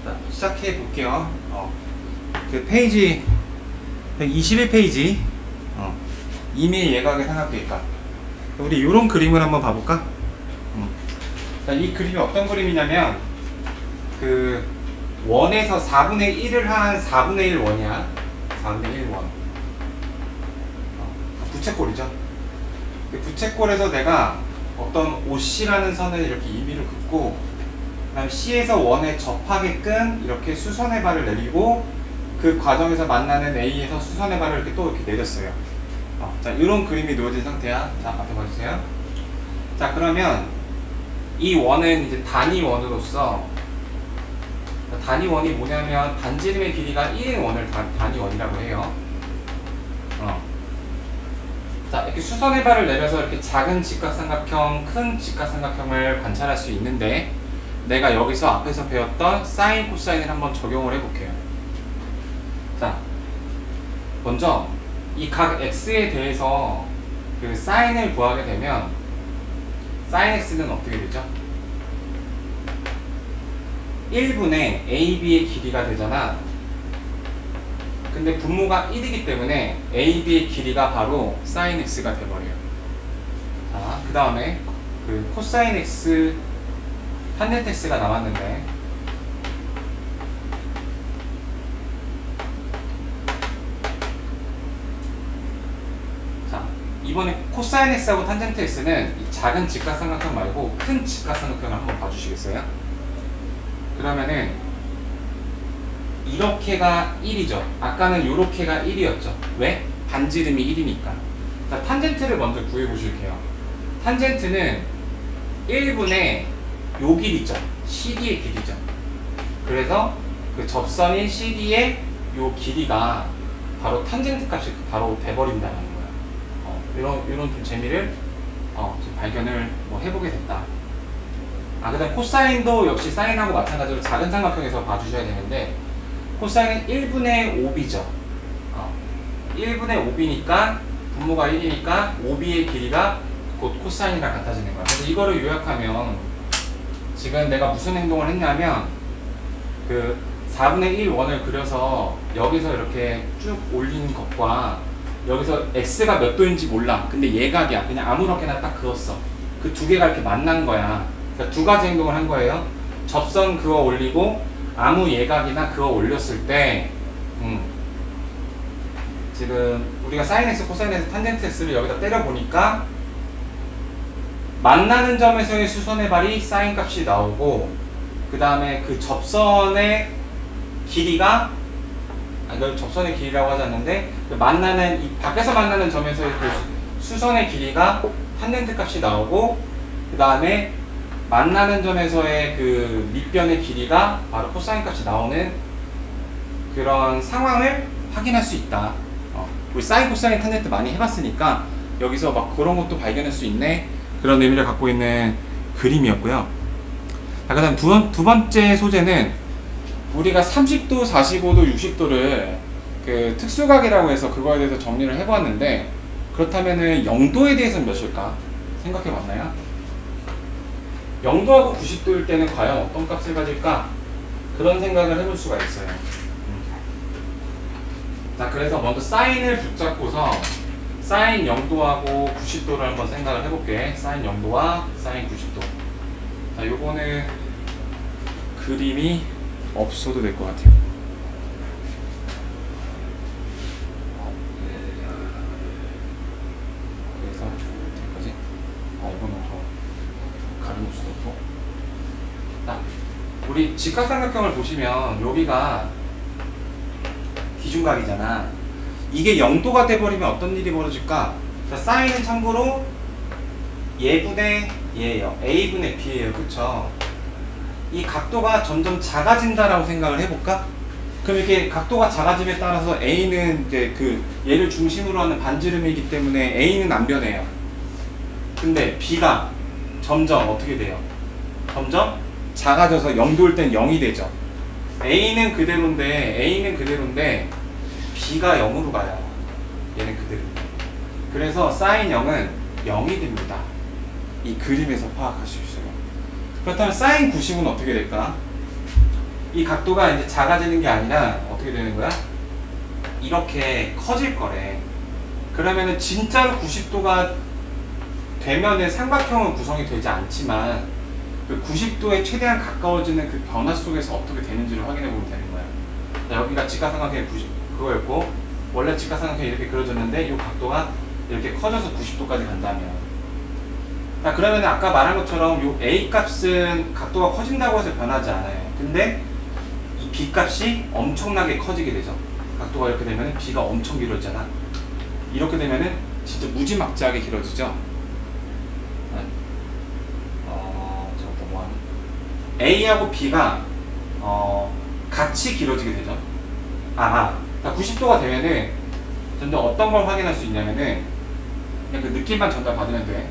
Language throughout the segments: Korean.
자, 시작해 볼게요. 그 페이지 121페이지 이메일 예각의 삼각대입각. 우리 이런 그림을 한번 봐볼까? 자, 이 그림이 어떤 그림이냐면 그 원에서 4분의 1을 한 4분의 1 원이야. 4분의 1 원. 부채꼴이죠. 그 부채꼴에서 내가 어떤 OC라는 선을 이렇게 임의로 긋고, 그 다음 C에서 원에 접하게끔 이렇게 수선의 발을 내리고, 그 과정에서 만나는 A에서 수선의 발을 이렇게 또 이렇게 내렸어요. 자, 이런 그림이 놓여진 상태야. 자, 앞에 봐주세요. 자, 그러면 이 원은 이제 단위 원으로서, 단위 원이 뭐냐면 반지름의 길이가 1인 원을 단위 원이라고 해요. 자, 이렇게 수선의 발을 내려서 이렇게 작은 직각삼각형, 큰 직각삼각형을 관찰할 수 있는데, 내가 여기서 앞에서 배웠던 사인, 코사인을 한번 적용을 해볼게요. 자, 먼저 이 각 x에 대해서 그 사인을 구하게 되면 사인 x는 어떻게 되죠? 1분의 AB의 길이가 되잖아. 근데 분모가 1이기 때문에 AB의 길이가 바로 sin x가 돼버려요. 자, 그 다음에 그 코사인 x, 탄젠트 x가 나왔는데, 자, 이번에 코사인 x하고 탄젠트 x는 이 작은 직각삼각형 말고 큰 직각삼각형을 한번 봐주시겠어요? 그러면은 이렇게가 1이죠. 아까는 요렇게가 1이었죠. 왜? 반지름이 1이니까. 자, 탄젠트를 먼저 구해보실게요. 탄젠트는 1분의 요 길이죠. CD의 길이죠. 그래서 그 접선인 CD의 요 길이가 바로 탄젠트 값이 바로 돼버린다는 거예요. 이런 좀 재미를 좀 발견을 해보게 됐다. 그 다음 코사인도 역시 사인하고 마찬가지로 작은 삼각형에서 봐주셔야 되는데, 코사인은 1분의 5b죠. 1분의 5b니까 분모가 1이니까 5b의 길이가 곧 코사인이랑 같아지는 거야. 그래서 이거를 요약하면 지금 내가 무슨 행동을 했냐면 그 4분의 1 원을 그려서 여기서 이렇게 쭉 올린 것과 여기서 x가 몇 도인지 몰라. 근데 예각이야. 그냥 아무렇게나 딱 그었어. 그 두 개가 이렇게 만난 거야. 그러니까 두 가지 행동을 한 거예요. 접선 그어 올리고 아무 예각이나 그어 올렸을 때 지금 우리가 사인 x, 코사인 x, 탄젠트 x를 여기다 때려 보니까 만나는 점에서의 수선의 발이 사인 값이 나오고, 그 다음에 그 접선의 길이가, 이걸 접선의 길이라고 하지 않는데, 그 만나는 이 밖에서 만나는 점에서의 그 수선의 길이가 탄젠트 값이 나오고, 그 다음에 만나는 점에서의 그 밑변의 길이가 바로 코사인 값이 나오는 그런 상황을 확인할 수 있다. 우리 사인, 코사인, 탄젠트 많이 해봤으니까 여기서 막 그런 것도 발견할 수 있네. 그런 의미를 갖고 있는 그림이었고요. 자, 그 다음 두 번째 소재는 우리가 30도, 45도, 60도를 그 특수각이라고 해서 그거에 대해서 정리를 해보았는데, 그렇다면은 0도에 대해서는 몇일까? 생각해 봤나요? 0도하고 90도일 때는 과연 어떤 값을 가질까? 그런 생각을 해볼 수가 있어요. 자, 그래서 먼저 사인을 붙잡고서 사인 0도하고 90도를 한번 생각을 해볼게. 사인 0도와 사인 90도. 자, 요거는 그림이 없어도 될 것 같아요. 그래서 어떡하지? 이거는 더 가려놓을 수도 없고. 자, 우리 직각삼각형을 보시면 여기가 기준각이잖아. 이게 0도가 돼버리면 어떤 일이 벌어질까? 자, 사인은 참고로 예분의 예예요. a분의 b예요. 그쵸? 이 각도가 점점 작아진다라고 생각을 해볼까? 그럼 이렇게 각도가 작아짐에 따라서 a는 이제 그 얘를 중심으로 하는 반지름이기 때문에 a는 안 변해요. 근데 b가 점점 어떻게 돼요? 점점 작아져서 0도일 땐 0이 되죠. a는 그대로인데 b가 0으로 가요. 얘는 그대로. 그래서 사인 0은 0이 됩니다. 이 그림에서 파악할 수 있어요. 그렇다면 사인 90은 어떻게 될까? 이 각도가 이제 작아지는 게 아니라 어떻게 되는 거야? 이렇게 커질 거래. 그러면은 진짜로 90도가 되면은 삼각형은 구성이 되지 않지만 그 90도에 최대한 가까워지는 그 변화 속에서 어떻게 되는지를 확인해 보면 되는 거야. 자, 여기가 직각삼각형의 90 그거였고, 원래 직각삼각형이 이렇게 그려졌는데 이 각도가 이렇게 커져서 90도까지 간다면, 자, 그러면 아까 말한 것처럼 이 A 값은 각도가 커진다고 해서 변하지 않아요. 근데 이 B 값이 엄청나게 커지게 되죠. 각도가 이렇게 되면 B가 엄청 길어지잖아. 이렇게 되면은 진짜 무지막지하게 길어지죠. 저거 뭐하니? A하고 B가 같이 길어지게 되죠. 90도가 되면은 점점 어떤 걸 확인할 수 있냐면은 그냥 그 느낌만 전달 받으면 돼.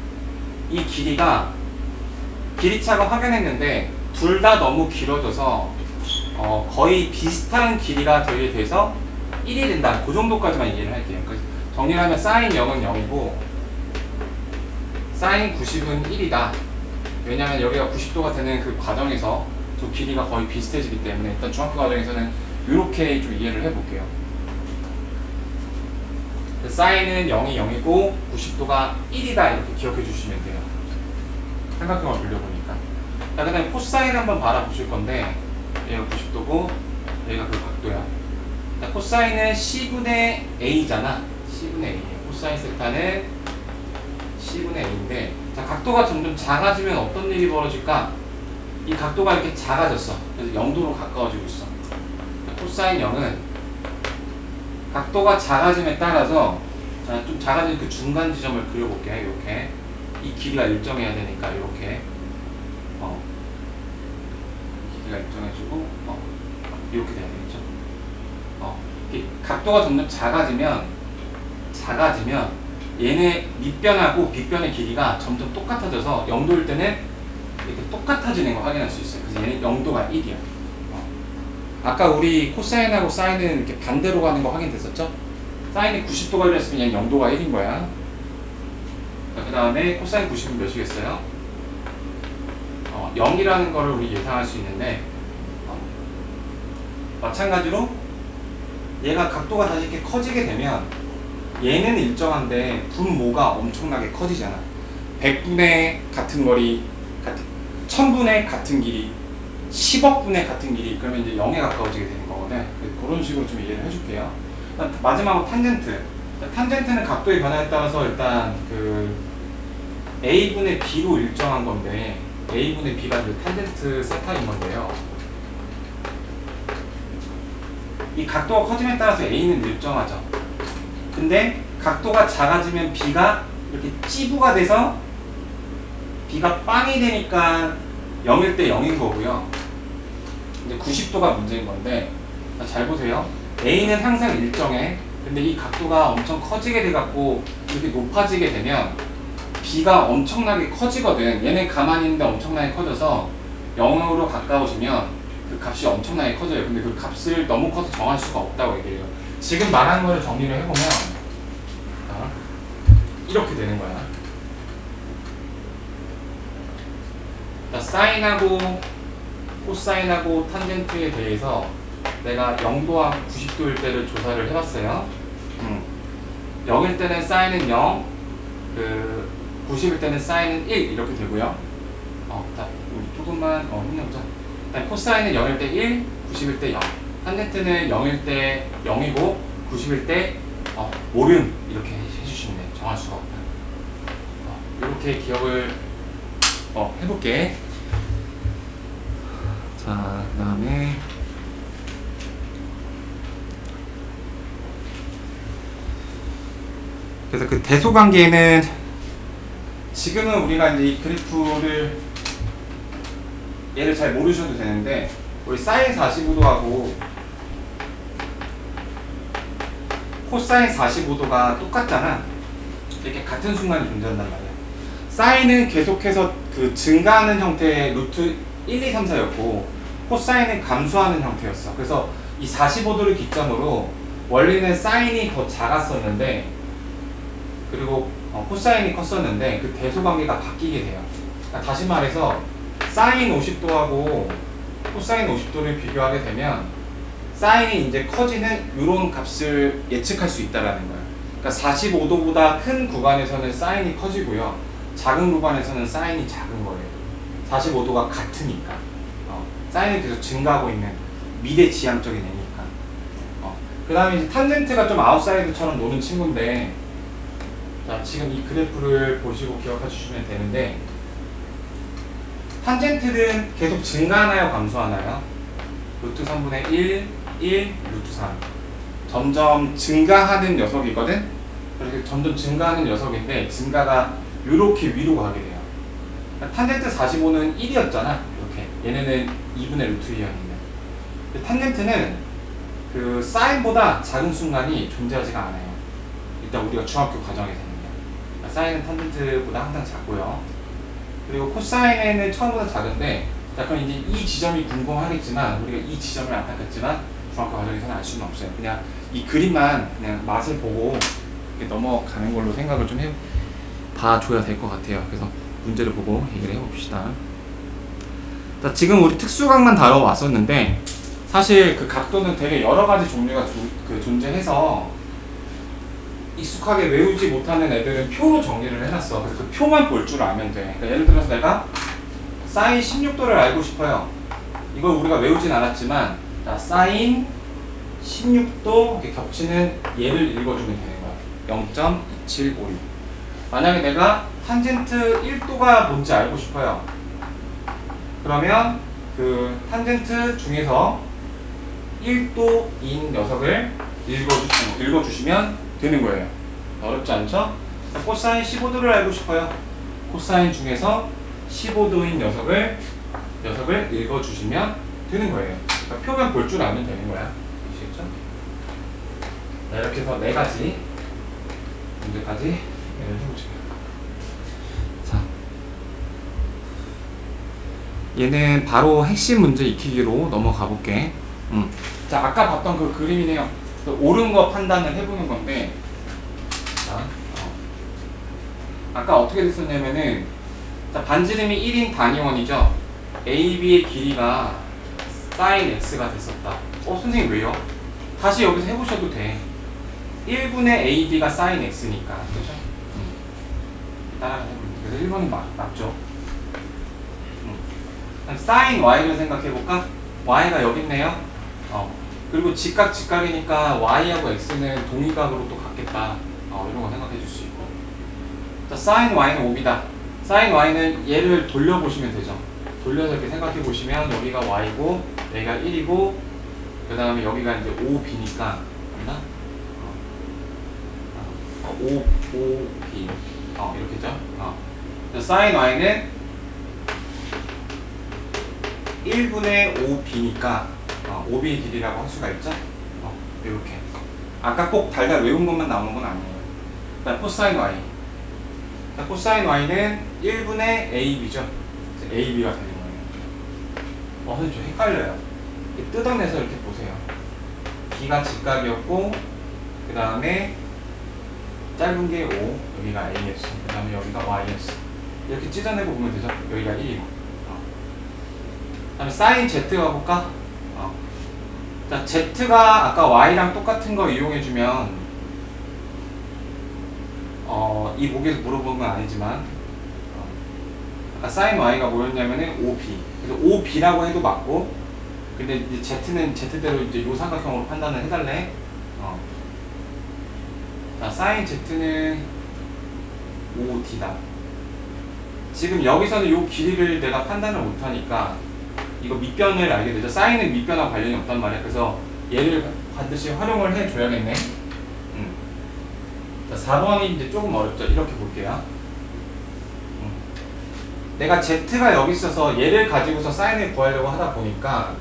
이 길이가 길이차가 확연했는데 둘 다 너무 길어져서 거의 비슷한 길이가 되게 돼서 1이 된다. 그 정도까지만 이해를 할게요. 그러니까 정리를 하면 sin 0은 0이고 sin 90은 1이다. 왜냐하면 여기가 90도가 되는 그 과정에서 저 길이가 거의 비슷해지기 때문에 일단 중학교 과정에서는 이렇게 좀 이해를 해볼게요. sin은 0이 0이고 90도가 1이다 이렇게 기억해 주시면 돼요. 삼각형을 그려보니까. 자, 그 다음에 코사인 한번 바라보실 건데 얘가 90도고 얘가 그 각도야. 자, 코사인은 C분의 A잖아. C분의 A예요. 코사인 세타는 C분의 A인데, 자, 각도가 점점 작아지면 어떤 일이 벌어질까? 이 각도가 이렇게 작아졌어. 그래서 0도로 가까워지고 있어. 자, 코사인 0은 각도가 작아짐에 따라서, 자, 좀 작아진 그 중간 지점을 그려볼게. 이렇게 이 길이가 일정해야 되니까 이렇게 길이가 일정해지고 이렇게 돼야 되겠죠. 이 각도가 점점 작아지면 얘네 밑변하고 빗변의 길이가 점점 똑같아져서 0도일 때는 이렇게 똑같아지는 걸 확인할 수 있어요. 그래서 얘는 0도가 1이야. 아까 우리 코사인하고 사인은 이렇게 반대로 가는 거 확인됐었죠? 사인이 90도가 이랬으면 얘는 0도가 1인 거야. 그 다음에 코사인 90은 몇이겠어요? 0이라는 거를 우리 예상할 수 있는데, 마찬가지로 얘가 각도가 다시 이렇게 커지게 되면 얘는 일정한데 분모가 엄청나게 커지잖아. 100분의 같은 거리, 1000분의 같은 길이, 10억분의 같은 길이, 그러면 이제 0에 가까워지게 되는 거거든. 그런 식으로 좀 이해를 해줄게요. 마지막으로 탄젠트. 탄젠트는 각도의 변화에 따라서 일단 그 A분의 B로 일정한 건데, A분의 B가 이제 탄젠트 세타인 건데요. 이 각도가 커짐에 따라서 A는 일정하죠. 근데 각도가 작아지면 B가 이렇게 찌부가 돼서 B가 빵이 되니까 0일 때 0인 거고요. 이제 90도가 문제인 건데, 잘 보세요. A는 항상 일정해. 근데 이 각도가 엄청 커지게 돼갖고 이렇게 높아지게 되면 B가 엄청나게 커지거든. 얘는 가만히 있는데 엄청나게 커져서 0으로 가까워지면 그 값이 엄청나게 커져요. 근데 그 값을 너무 커서 정할 수가 없다고 얘기해요. 지금 말하는 거를 정리를 해보면 이렇게 되는 거야. 자, 사인하고 코사인하고 탄젠트에 대해서 내가 0도와 90도일 때를 조사를 해봤어요. 0일 때는 사인은 0, 90일 때는 사인은 1 이렇게 되고요. 자, 우리 조금만 힘내보자. 코사인은 0일 때 1, 90일 때 0. 탄젠트는 0일 때 0이고 90일 때 모름 이렇게 해주시면 돼요. 정할 수가 없다. 이렇게 기억을 해볼게. 자, 그 다음에 그래서 그 대소관계는 지금은 우리가 이제 이 그래프를 얘를 잘 모르셔도 되는데, 우리 사인 45도하고 코사인 45도가 똑같잖아. 이렇게 같은 순간이 존재한단 말이야. 사인은 계속해서 그 증가하는 형태의 루트 1, 2, 3, 4였고 코사인은 감소하는 형태였어. 그래서 이 45도를 기점으로 원래는 사인이 더 작았었는데, 그리고 코사인이 컸었는데 그 대소관계가 바뀌게 돼요. 그러니까 다시 말해서 사인 50도하고 코사인 50도를 비교하게 되면 사인이 이제 커지는 이런 값을 예측할 수 있다라는 거예요. 그러니까 45도보다 큰 구간에서는 사인이 커지고요. 작은 구간에서는 사인이 작은 거예요. 45도가 같으니까. 사인이 계속 증가하고 있는 미대지향적인 애니까. 그 다음에 이제 탄젠트가 좀 아웃사이드처럼 노는 친구인데, 자, 지금 이 그래프를 보시고 기억해 주시면 되는데, 탄젠트는 계속 증가하나요? 감소하나요? 루트 3분의 1, 1, 루트 3. 점점 증가하는 녀석이거든? 그렇게 점점 증가하는 녀석인데, 증가가 이렇게 위로 가게 돼요. 그러니까 탄젠트 45는 1이었잖아. 이렇게. 얘네는 2분의 루트 2였는데. 탄젠트는 그 사인보다 작은 순간이 존재하지가 않아요. 일단 우리가 중학교 과정에서는요. 그러니까 사인은 탄젠트보다 항상 작고요. 그리고 코사인에는 처음보다 작은데, 자, 그럼 이제 이 지점이 궁금하겠지만, 우리가 이 지점을 안 닦았지만, 중학교 과정에서는 알 수는 없어요. 그냥 이 그림만 그냥 맛을 보고 이렇게 넘어가는 걸로 생각을 좀 봐줘야 될 것 같아요. 그래서 문제를 보고 얘기를 해봅시다. 자, 지금 우리 특수각만 다뤄왔었는데, 사실 그 각도는 되게 여러 가지 종류가 존재해서 익숙하게 외우지 못하는 애들은 표로 정리를 해놨어. 그래서 그 표만 볼 줄 알면 돼. 그러니까 예를 들어서 내가 사인 16도를 알고 싶어요. 이걸 우리가 외우진 않았지만, 자, 사인 16도 이렇게 겹치는 얘를 읽어주면 되는 거야. 0.2756. 만약에 내가 탄젠트 1도가 뭔지 알고 싶어요. 그러면 그 탄젠트 중에서 1도인 녀석을 읽어주시면 되는 거예요. 어렵지 않죠? 코사인 15도를 알고 싶어요. 코사인 중에서 15도인 녀석을 읽어주시면 되는 거예요. 그러니까 표면 볼 줄 알면 되는 거야. 아시겠죠? 자, 이렇게 해서 4가지 문제까지 해보시면. 자, 얘는 바로 핵심 문제 익히기로 넘어가 볼게. 자, 아까 봤던 그 그림이네요. 그 옳은 거 판단을 해보는 건데, 자, 아까 어떻게 됐었냐면은, 자, 반지름이 1인 단위원이죠. AB의 길이가 sin x가 됐었다. 선생님 왜요? 다시 여기서 해보셔도 돼. 1분의 AB가 sin x니까. 그죠? 따라가 해보면 돼. 그래서 1번이 맞죠? sin y를 생각해볼까? y가 여기 있네요. 그리고 직각이니까 y하고 x는 동의각으로 또 같겠다. 이런 거 생각해 줄 수 있고. 자, sin y는 5b다. sin y는 얘를 돌려보시면 되죠. 돌려서 이렇게 생각해 보시면 여기가 y고 여기가 1이고 그 다음에 여기가 이제 5b니까 맞나? 5b 이렇게죠. sin y는 1분의 5b니까 5b의 길이라고 할 수가 있죠. 이렇게. 아까 꼭 달달 외운 것만 나오는 건 아니에요. 그다음 코사인 y. 자, 코사인 y는 1분의 ab죠. ab가 되는 거예요. 선생님 좀 헷갈려요. 이렇게 뜯어내서 이렇게 보세요. b가 직각이었고 그 다음에 짧은 게 5, 여기가 a였어. 그 다음에 여기가 y였어. 이렇게 찢어내고 보면 되죠. 여기가 1이고. 그 다음에 사인 z 가볼까? 자, z가 아까 y랑 똑같은 거 이용해주면 이 목에서 물어보는 건 아니지만 아까 sin y가 뭐였냐면은 5b. 그래서 5b라고 해도 맞고, 근데 이제 z는 z대로 이제 요 삼각형으로 판단을 해달래. 자, sin z는 5d다. 지금 여기서는 요 길이를 내가 판단을 못하니까 이거 밑변을 알게 되죠. 사인은 밑변하고 관련이 없단 말이야. 그래서 얘를 반드시 활용을 해줘야겠네. 자, 4번이 이제 조금 어렵죠. 이렇게 볼게요. 내가 z가 여기 있어서 얘를 가지고서 사인을 구하려고 하다 보니까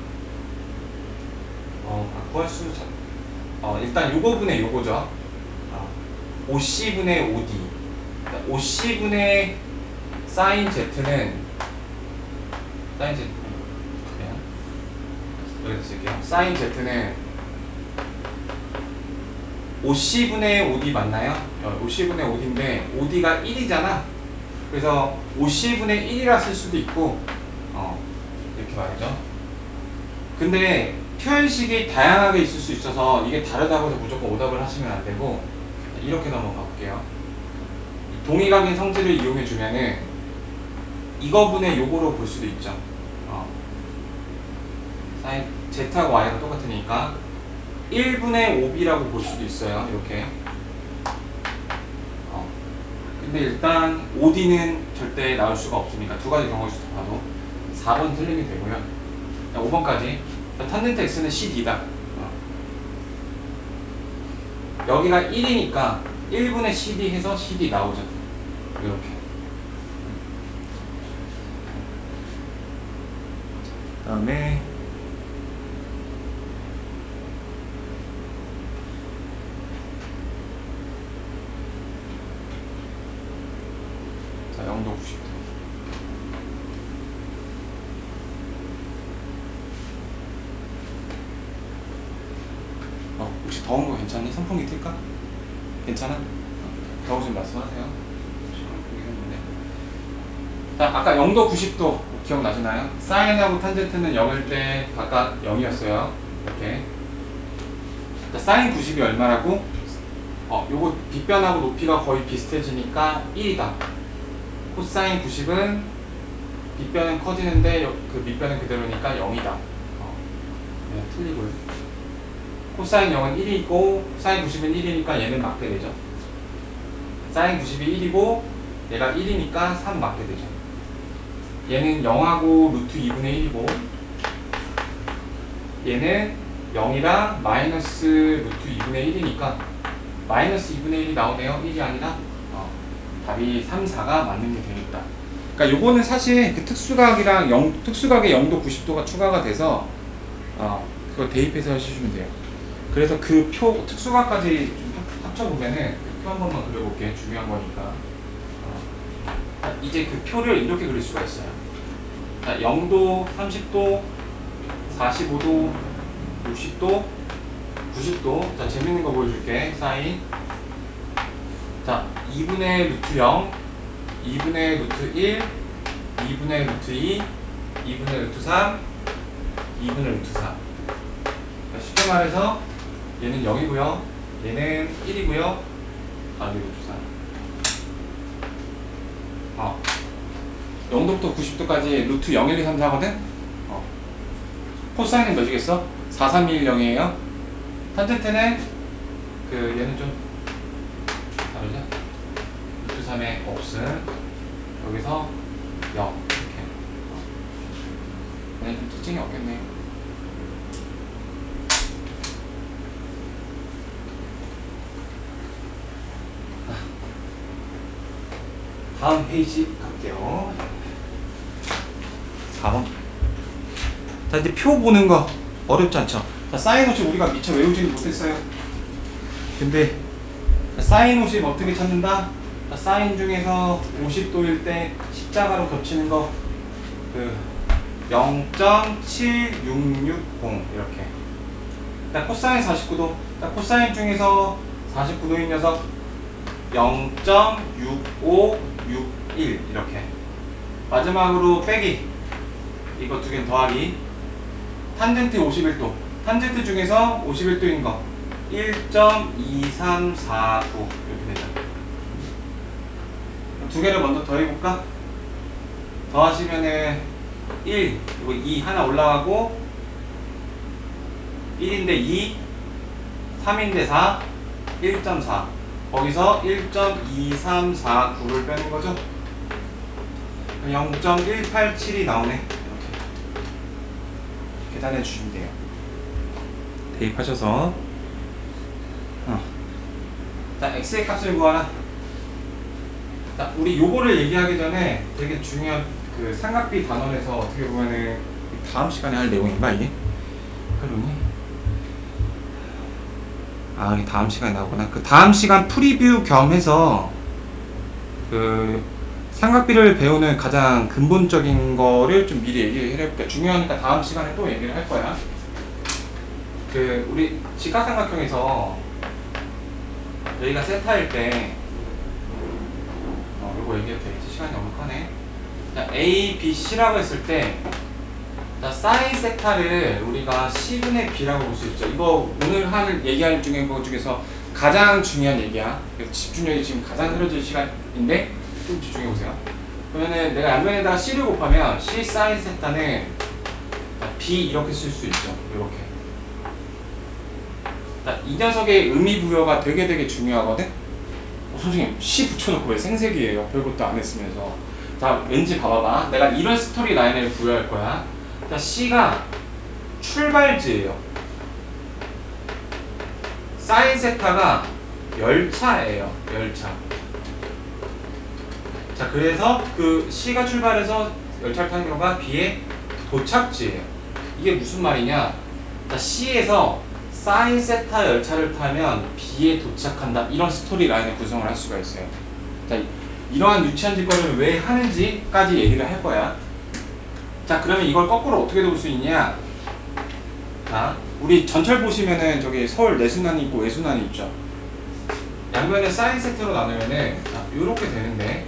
구할 수 일단 요거분의 요거죠. 5c분의 5d. 5c분의 사인 z는 사인 z 여기다 쓸게요. 사인 z는 5c분의 5d 맞나요? 5c분의 5d인데 5d가 1이잖아. 그래서 5c분의 1이라 쓸 수도 있고 이렇게 말이죠. 근데 표현식이 다양하게 있을 수 있어서 이게 다르다고 해서 무조건 오답을 하시면 안 되고 이렇게 넘어가 볼게요. 동의각인 성질을 이용해 주면은 이거분의 요거로 볼 수도 있죠. 사인 Z하고 Y가 똑같으니까 1분의 5B라고 볼 수도 있어요. 이렇게. 근데 일단 OD는 절대 나올 수가 없으니까 두 가지 경우를 봐도 4번 틀림이 되고요. 5번까지 탄젠트 X는 CD다. 여기가 1이니까 1분의 CD 해서 CD 나오죠. 이렇게. 그 다음에 자, 0도 90도. 혹시 더운 거 괜찮니? 선풍기 틀까? 괜찮아? 더우시면 말씀하세요. 자, 아까 0도 90도 기억나시나요? 사인하고 탄젠트는 0일 때 각각 0이었어요. 이렇게. 자, 사인 90이 얼마라고? 요거 빗변하고 높이가 거의 비슷해지니까 1이다. 코사인 90은 빗변은 커지는데 그 밑변은 그대로니까 0이다. 네, 틀리고요. 코사인 0은 1이고 사인 90은 1이니까 얘는 맞게 되죠. 사인 90이 1이고 얘가 1이니까 3 맞게 되죠. 얘는 0하고 루트 2분의 1이고 얘는 0이랑 마이너스 루트 2분의 1이니까 마이너스 2분의 1이 나오네요. 1이 아니라 답이 3, 4가 맞는 게 되겠다. 그러니까 요거는 사실 그 특수각이랑 특수각의 0도 90도가 추가가 돼서 그거 대입해서 하시면 돼요. 그래서 그 표 특수각까지 좀 합쳐보면은 그 표 한 번만 그려볼게요. 중요한 거니까. 이제 그 표를 이렇게 그릴 수가 있어요. 자, 0도, 30도, 45도, 60도, 90도. 자, 재밌는 거 보여줄게. 사인. 자, 2분의 루트 0, 2분의 루트 1, 2분의 루트 2, 2분의 루트 3, 2분의 루트 4. 쉽게 말해서 얘는 0이고요. 얘는 1이고요. 다음에 루트 4. 0도부터 90도까지 루트 0, 1, 2, 3, 4거든? 코사인은 몇이겠어? 4, 3, 2, 1, 0이에요. 탄젠트는 얘는 좀 다르죠? 루트 3의 없음. 여기서 0. 이렇게. 얘는 좀 특징이 없겠네요. 다음 페이지 갈게요. 4번. 자, 이제 표 보는 거 어렵지 않죠? 자, 사인 50 우리가 미처 외우지는 못했어요. 근데 사인 50 어떻게 찾는다? 자, 사인 중에서 50도일 때 십자가로 겹치는 거 0.7660 이렇게. 자, 코사인 49도. 자, 코사인 중에서 49도인 녀석 0.6561 이렇게. 마지막으로 빼기. 이거 두 개는 더하기. 탄젠트 51도. 탄젠트 중에서 51도인 거 1.2349 이렇게 되죠. 두 개를 먼저 더해볼까? 더하시면은 1 그리고 2 하나 올라가고 1인데 2, 3인데 4, 1.4. 거기서 1.2349를 빼는 거죠. 0.187이 나오네. 이렇게 계산해 주시면 돼요. 대입하셔서 자, x의 값을 구하라. 자, 우리 요거를 얘기하기 전에 되게 중요한 그 삼각비 단원에서 어떻게 보면은 다음 시간에 할 내용인가 이게? 흐름이? 이게 다음 시간에 나오구나. 그 다음 시간 프리뷰 겸 해서 그 삼각비를 배우는 가장 근본적인 거를 좀 미리 얘기를 해볼게요. 중요하니까 다음 시간에 또 얘기를 할 거야. 그 우리 직각삼각형에서 여기가 세타일 때 요거 얘기해도 되겠지? 시간이 너무 크네. 자, A, B, C라고 했을 때 자, 사인 세타를 우리가 C분의 B라고 볼 수 있죠. 이거 오늘 얘기할 것 중에서 가장 중요한 얘기야. 그래서 집중력이 지금 가장 흐려질 시간인데 좀 집중해 보세요. 그러면은 내가 양면에다가 C를 곱하면 C 사인 세타는 B 이렇게 쓸 수 있죠. 이렇게. 자, 이 녀석의 의미 부여가 되게 중요하거든. 선생님 C 붙여놓고 왜 생색이에요? 별것도 안 했으면서. 자, 왠지 봐봐봐. 내가 이런 스토리 라인을 부여할 거야. 자, C가 출발지예요. 사인 세타가 열차예요. 열차. 자, 그래서 그 C가 출발해서 열차를 타는 경우가 B의 도착지예요. 이게 무슨 말이냐? 자, C에서 사인 세타 열차를 타면 B에 도착한다. 이런 스토리 라인을 구성을 할 수가 있어요. 자, 이러한 유치한 직관을 왜 하는지까지 얘기를 할 거야. 자, 그러면 이걸 거꾸로 어떻게 볼 수 있냐? 자, 우리 전철 보시면은 저기 서울 내순환이 있고 외순환이 있죠. 양면에 사인 세트로 나누면은 자, 요렇게 되는데,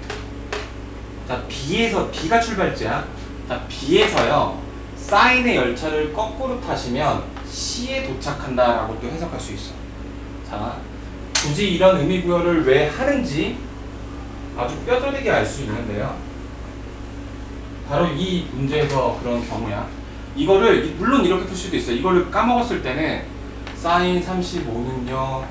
자, B가 출발지야. 자, B에서요 사인의 열차를 거꾸로 타시면 C에 도착한다라고 또 해석할 수 있어. 자, 굳이 이런 의미 부여를 왜 하는지 아주 뼈저리게 알 수 있는데요. 바로 이 문제에서 그런 경우야. 이거를 물론 이렇게 풀 수도 있어. 이거를 까먹었을 때는 사인 35는요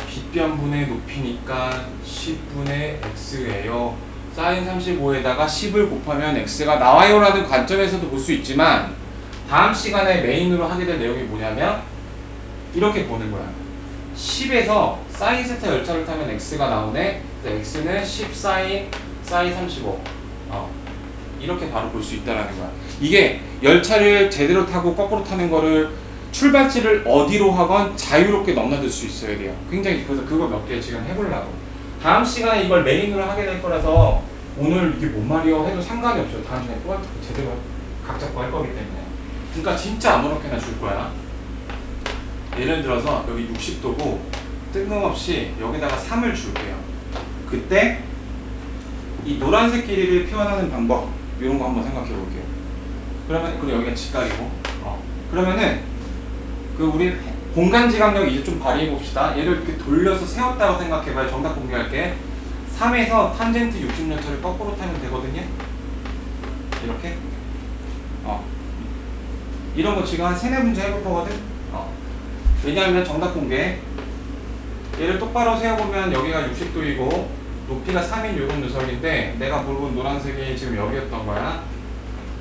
빗변분의 높이니까 10분의 x예요. 사인 35에다가 10을 곱하면 x가 나와요 라는 관점에서도 볼 수 있지만, 다음 시간에 메인으로 하게 될 내용이 뭐냐면 이렇게 보는 거야. 10에서 사인 세타 열차를 타면 x가 나오네. x는 10 사인 35 이렇게 바로 볼 수 있다라는 거야. 이게 열차를 제대로 타고 거꾸로 타는 거를 출발지를 어디로 하건 자유롭게 넘나들 수 있어야 돼요. 굉장히. 그래서 그거 몇 개 지금 해보려고. 다음 시간에 이걸 메인으로 하게 될 거라서 오늘 이게 뭔 말이요 해도 상관이 없어요. 다음 시간에 또 제대로 각 잡고 할 거기 때문에. 그러니까 진짜 아무렇게나 줄 거야. 예를 들어서 여기 60도고 뜬금없이 여기다가 3을 줄게요. 그때 이 노란색 길이를 표현하는 방법 이런 거 한번 생각해 볼게요. 그러면 그리고 여기가 직각이고 그러면은 그 우리 공간 지각력 이제 좀 발휘해 봅시다. 얘를 이렇게 돌려서 세웠다고 생각해 봐요. 정답 공개할게. 3에서 탄젠트 60열차를 거꾸로 타면 되거든요. 이렇게 이런 거 지금 한 3-4문제 해볼 거거든. 왜냐하면 정답 공개. 얘를 똑바로 세워보면 여기가 60도이고 높이가 3인 요런 녀석인데 내가 볼 노란색이 지금 여기였던 거야.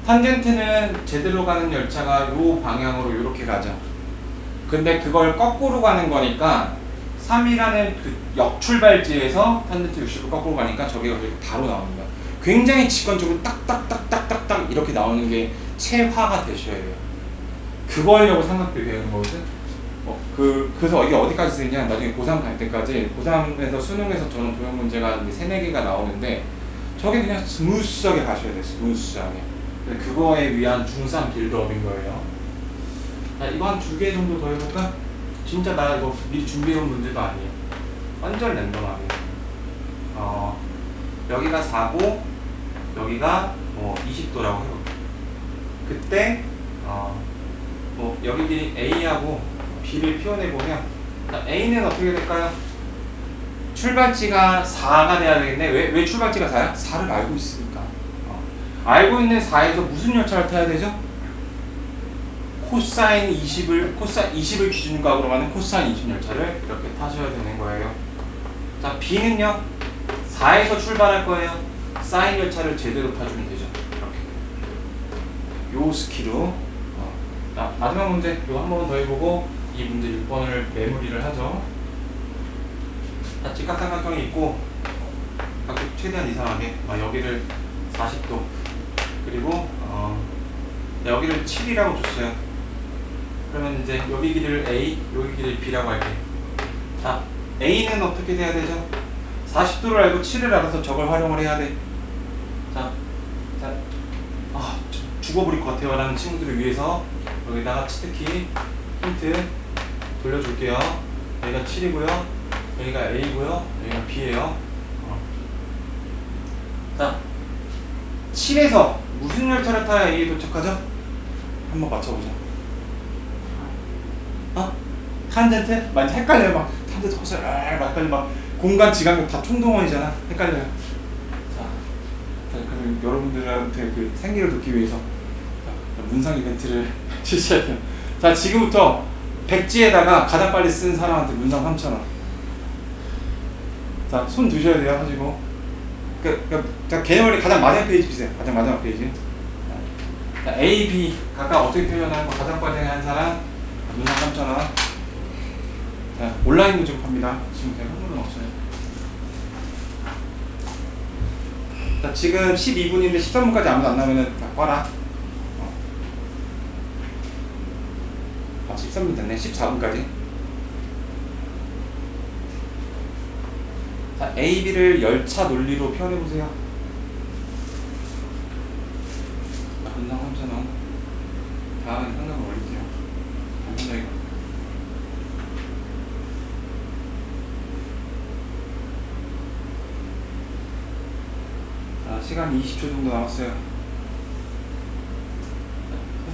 탄젠트는 제대로 가는 열차가 요 방향으로 이렇게 가죠. 근데 그걸 거꾸로 가는 거니까 3이라는 그 역출발지에서 탄젠트 60을 거꾸로 가니까 저기가 이렇게 바로 나오는 거야. 굉장히 직관적으로 딱딱딱딱딱딱 이렇게 나오는 게 체화가 되셔야 돼요. 그거 하려고 삼각비 배우는 거거든. 그래서 이게 어디까지 쓰냐? 나중에 고3 갈 때까지 고3에서 수능에서 저는 도형 문제가 3-4개가 나오는데 저게 그냥 스무스하게 가셔야 돼. 스무스하게. 그거에 위한 중3 빌드업인 거예요. 자, 이거 한 2개 정도 더 해볼까? 진짜 나 이거 미리 준비해온 문제도 아니에요. 완전 랜덤하게. 여기가 4고 여기가 20도라고 해볼게. 그때 여기 길이 A하고 B를 표현해보면 A는 어떻게 될까요? 출발지가 4가 돼야 되겠네. 왜 출발지가 4야? 4를 알고 있으니까. 알고 있는 4에서 무슨 열차를 타야 되죠? 코사인 20을 기준으로 하면 코사인 20 열차를 이렇게 타셔야 되는 거예요. 자, B는요 4에서 출발할 거예요. 사인 열차를 제대로 타주면 되죠. 이렇게 요 스키로. 자, 마지막 문제 이거 한 번 더 해보고 이 문제 6번을 메모리를 하죠. 자, 직각삼각형이 있고 각도 최대한 이상하게 여기를 40도 그리고 여기를 7이라고 줬어요. 그러면 이제 여기 길이를 A, 여기 길이를 B라고 할게. 자, A는 어떻게 돼야 되죠? 40도를 알고 7을 알아서 저걸 활용을 해야 돼. 자, 죽어버릴 것 같아요 라는 친구들을 위해서 여기다가 치트키 힌트 돌려줄게요. 여기가 7이고요 여기가 A고요 여기가 B예요. 자, 7에서 무슨 열차를 타야 A에 도착하죠? 한번 맞춰보자. 탄젠트? 많이 헷갈려요. 막 탄젠트 코사인 막 헷갈려. 막 공간 지각력 다 총동원이잖아. 헷갈려요. 자, 그럼 여러분들한테 그 생기를 돕기 위해서 문상 이벤트를 실시할게요. 자, 지금부터 백지에다가 가장 빨리 쓴 사람한테 문상 3,000원. 자, 손 드셔야 돼요. 하시고. 자, 개념을 가장 마지막 페이지 주세요. 가장 마지막 페이지. 자, A, B 각각 어떻게 표현하는 거 가장 빨리 한 사람 문상 3,000원. 자, 온라인 모집합니다. 지금 그냥 한글은 없어요. 자, 지금 12분인데 13분까지 아무도 안 나오면은 다 꺼라. 13분 됐네. 14분까지. 자, A, B를 열차 논리로 표현해보세요. 분당 3,000원. 다음에 상담을 올릴게요. 간단하게. 자, 시간이 20초 정도 남았어요.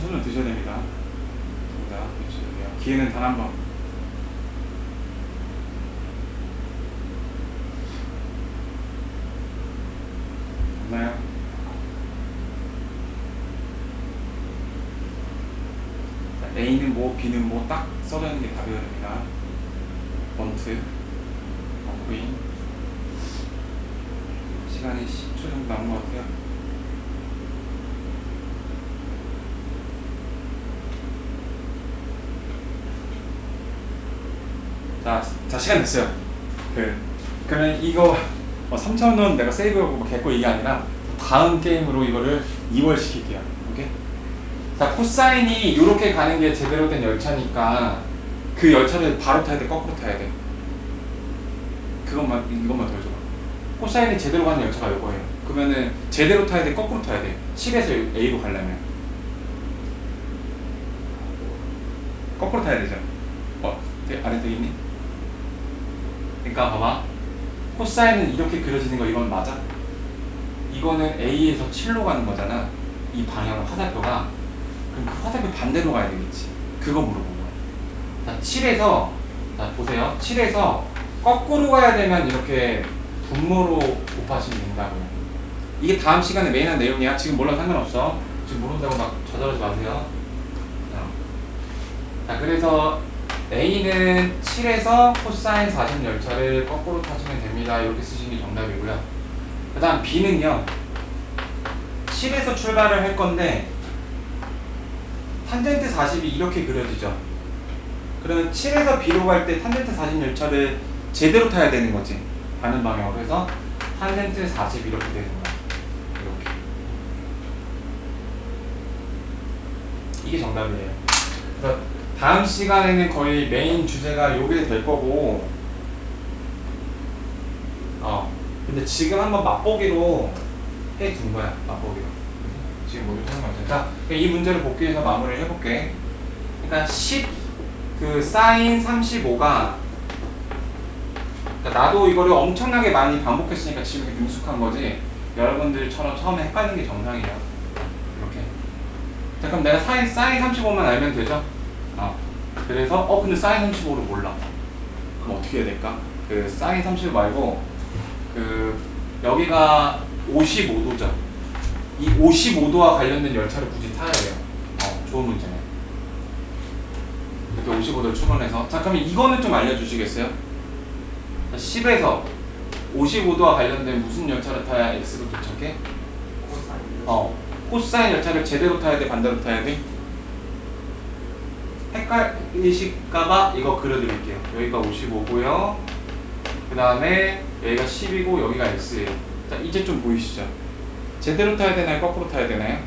손을 드셔야 됩니다. 기회는 단 한 번. 맞나요? 자, A는 뭐, B는 뭐 딱 써져 있는 게 답이어야 됩니다. 번트, 버크인. 시간이 10초 정도 남은 것 같아요. 자, 시간 됐어요. 그러면 이거 3,000원 내가 세이브하고 개꿀 이게 아니라 다음 게임으로 이거를 2월 시킬게요. 오케이? 자, 코사인이 이렇게 가는 게 제대로 된 열차니까 그 열차를 바로 타야 돼, 거꾸로 타야 돼. 이것만 더 해줘봐. 코사인이 제대로 가는 열차가 이거예요. 그러면은 제대로 타야 돼, 거꾸로 타야 돼. 7에서 A로 가려면 거꾸로 타야 되죠. 아래 돼 있니? 그러니까 봐봐. 코사인은 이렇게 그려지는 거 이건 맞아? 이거는 A에서 7로 가는 거잖아. 이 방향으로 화살표가. 그럼 그 화살표 반대로 가야 되겠지. 그거 물어본 거야. 자, 7에서 자 보세요. 7에서 거꾸로 가야 되면 이렇게 분모로 곱하시면 된다고요. 이게 다음 시간에 메인한 내용이야. 지금 몰라도 상관없어. 지금 모른다고 막 좌절하지 마세요. 자, 그래서 A는 7에서 코사인 40 열차를 거꾸로 타시면 됩니다. 이렇게 쓰시는 게 정답이고요. 그 다음 B는요. 7에서 출발을 할 건데 탄젠트 40이 이렇게 그려지죠. 그러면 7에서 B로 갈 때 탄젠트 40 열차를 제대로 타야 되는 거지. 가는 방향으로 해서 탄젠트 40 이렇게 되는 거야. 이렇게. 이게 정답이에요. 그래서 다음 시간에는 거의 메인 주제가 요게 될 거고 근데 지금 한번 맛보기로 해둔 거야. 맛보기로 지금 모두 설명하세요. 자, 이 문제를 복귀해서 마무리를 해볼게. 그러니까 10 그 사인 35가 그러니까 나도 이거를 엄청나게 많이 반복했으니까 지금 이렇게 능숙한 거지. 여러분들처럼 처음에 헷갈리는 게 정상이에요. 이렇게. 자, 그럼 내가 사인 35만 알면 되죠? 그래서 근데 사인 35를 몰라. 그럼 어떻게 해야 될까? 그 사인 35 말고 그 여기가 55도죠. 이 55도와 관련된 열차를 굳이 타야 돼요. 좋은 문제네. 이렇게 55도를 추론해서. 자, 그러면 이거는 좀 알려주시겠어요? 10에서 55도와 관련된 무슨 열차를 타야 X로 도착해? 코사인 열차를 제대로 타야 돼? 반대로 타야 돼? 헷갈리실까봐 이거 그려드릴게요. 여기가 55고요. 그 다음에 여기가 10이고 여기가 X예요. 자, 이제 좀 보이시죠? 제대로 타야 되나요? 거꾸로 타야 되나요?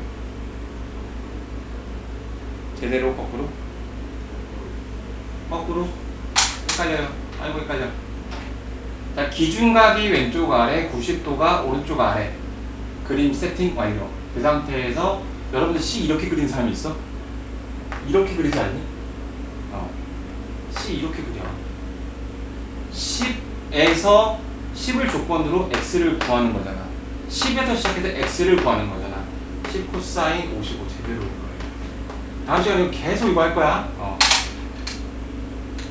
제대로 거꾸로? 거꾸로? 헷갈려요. 아이고 헷갈려. 자, 기준각이 왼쪽 아래, 90도가 오른쪽 아래. 그림 세팅 완료. 그 상태에서 여러분들 C 이렇게 그린 사람이 있어? 이렇게 그리지 않니? C 이렇게 그려. 10에서 10을 조건으로 X를 구하는 거잖아. 10에서 시작해서 X를 구하는 거잖아. 10 코사인 55 제대로 올 거예요. 다음 시간에 계속 이거 할 거야.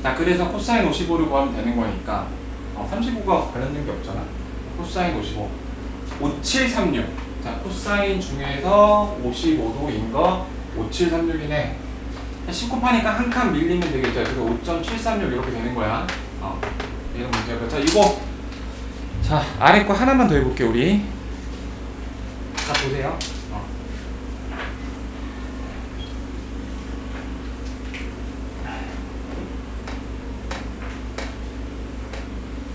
자, 그래서 코사인 55를 구하면 되는 거니까 35가 관련된 게 없잖아. 코사인 55 5736. 자, 코사인 중에서 55도인 거 5736이네. 10곱하니까 한 칸 밀리면 되겠죠. 그래서 5.736 이렇게 되는 거야. 이런 문제고. 자, 이거 자, 아래 거 하나만 더 해볼게 우리. 자, 보세요.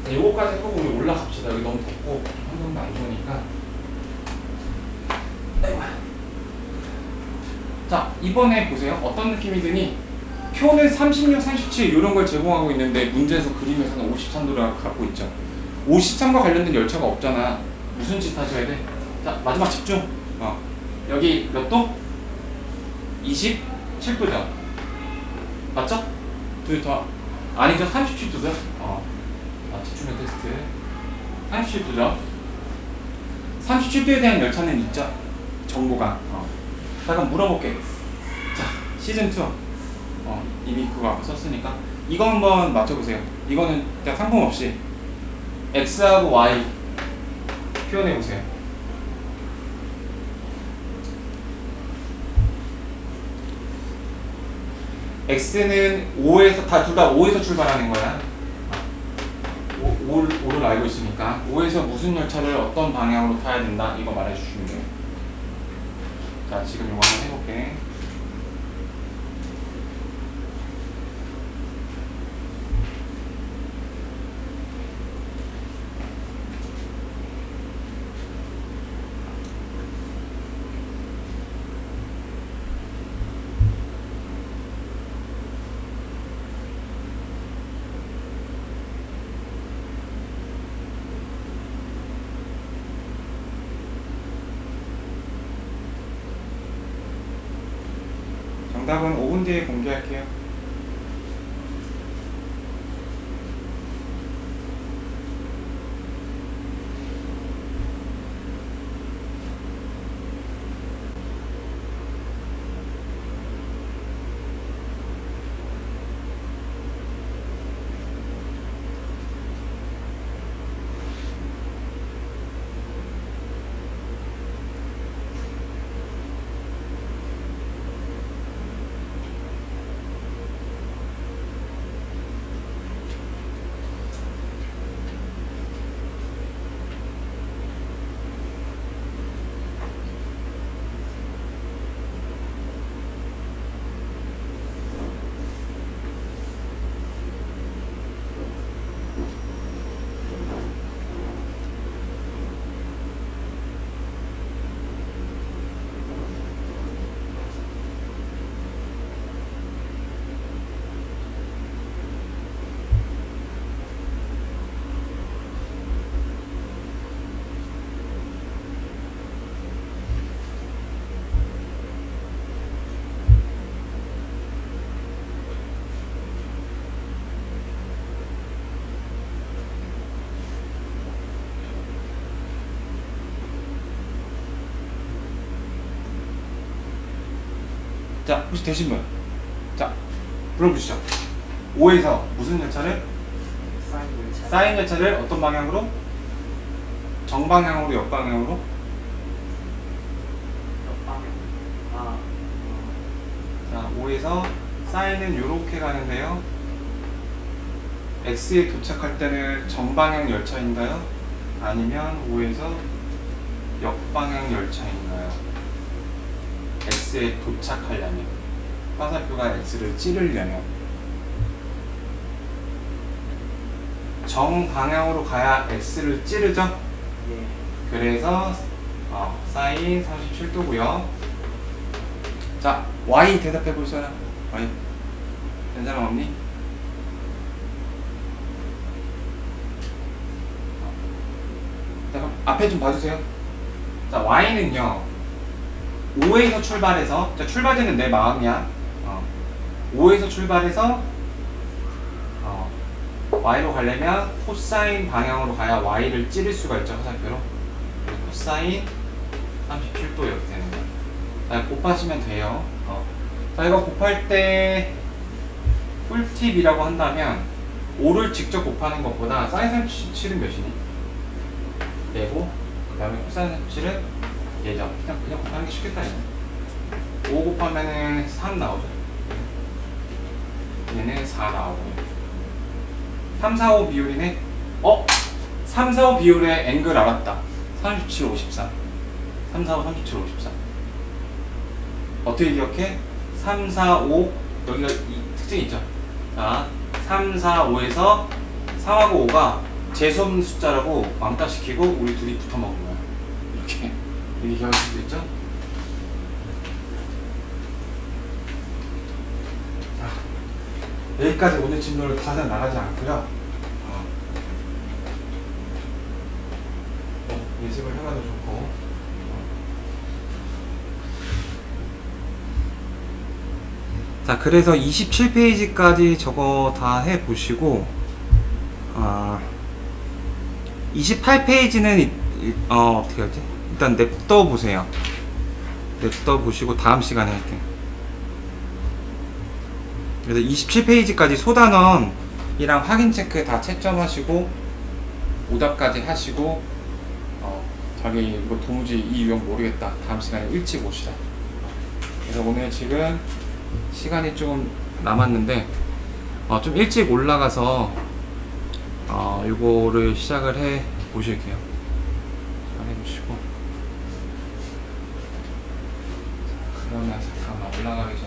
요거까지 해보고 우리 올라갑시다. 여기 너무 덥고 환경도 안 좋으니까. 자, 이번에 보세요. 어떤 느낌이 드니? 표는 36, 37 이런 걸 제공하고 있는데 문제에서 그림에서는 53도를 갖고 있죠. 53과 관련된 열차가 없잖아. 무슨 짓 하셔야 돼? 자, 마지막 집중. 여기 몇 도? 27도죠. 맞죠? 아니죠. 37도죠. 집중력 테스트. 37도죠. 37도에 대한 열차는 있죠. 정보가. 잠깐 물어볼게. 자, 시즌2. 이미 그거 앞에 썼으니까. 이거 한번 맞춰보세요. 이거는 그냥 상품 없이 X하고 Y 표현해보세요. X는 5에서, 둘 다 5에서 출발하는 거야. 5를 알고 있으니까 5에서 무슨 열차를 어떤 방향으로 타야 된다 이거 말해주시면 돼요. 자, 지금 이거 한번 해볼게. 정답은 5분 뒤에 공개할게요. 자, 혹시 되신 분? 자, 물어보시죠. 5에서 무슨 열차를? 사인 열차를 어떤 방향으로? 정방향으로, 역방향으로? 역방향. 자, 5에서 사인은 이렇게 가는데요. X에 도착할 때는 정방향 열차인가요? 아니면 5에서 역방향 열차인가요? X에 도착하려면, 화살표가 X를 찌르려면 정방향으로 가야 X를 찌르죠? 예. 그래서 사인 37도고요. 자, Y 대답해 볼 사람? Y 된 사람 없니? 자, 그럼 앞에 좀 봐주세요. 자, Y는요 5에서 출발해서, 자, 출발지는 내 마음이야. 5에서 출발해서 Y로 가려면 코사인 방향으로 가야 Y를 찌를 수가 있죠, 화살표로. 그래서 코사인 37도 이렇게 되는 거야. 곱하시면 돼요. 자, 이거 곱할 때 꿀팁이라고 한다면 5를 직접 곱하는 것보다 사인 37은 몇이니? 얘고 그 다음에 코사인 37은 얘죠. 그냥 곱하는 게 쉽겠다. 이거. 5 곱하면은 3 나오죠. 얘는 4 나오고 3, 4, 5 비율이네. 3, 4, 5 비율의 앵글 알았다. 37, 54. 3, 4, 5, 37, 54. 어떻게 기억해? 3, 4, 5 여기가 이 특징이 있죠. 자, 3, 4, 5에서 3하고 5가 재수없는 숫자라고 왕따시키고 우리 둘이 붙어먹은 거야. 이렇게 기억할 수 있죠? 자, 여기까지 오늘 진도를 다 나가지 않고요. 예습을 해봐도 좋고. 자, 그래서 27페이지까지 저거 다 해보시고 28페이지는 어떻게 하지? 일단 냅둬 보세요. 냅둬 보시고 다음 시간에 할게요. 그래서 27페이지까지 소단원이랑 확인 체크 다 채점하시고 오답까지 하시고 자기 이거 도무지 이 유형 모르겠다. 다음 시간에 일찍 옵시다. 그래서 오늘 지금 시간이 좀 남았는데 좀 일찍 올라가서 이거를 시작을 해 보실게요. 해보시고 그러면 잠깐만 올라가기 전에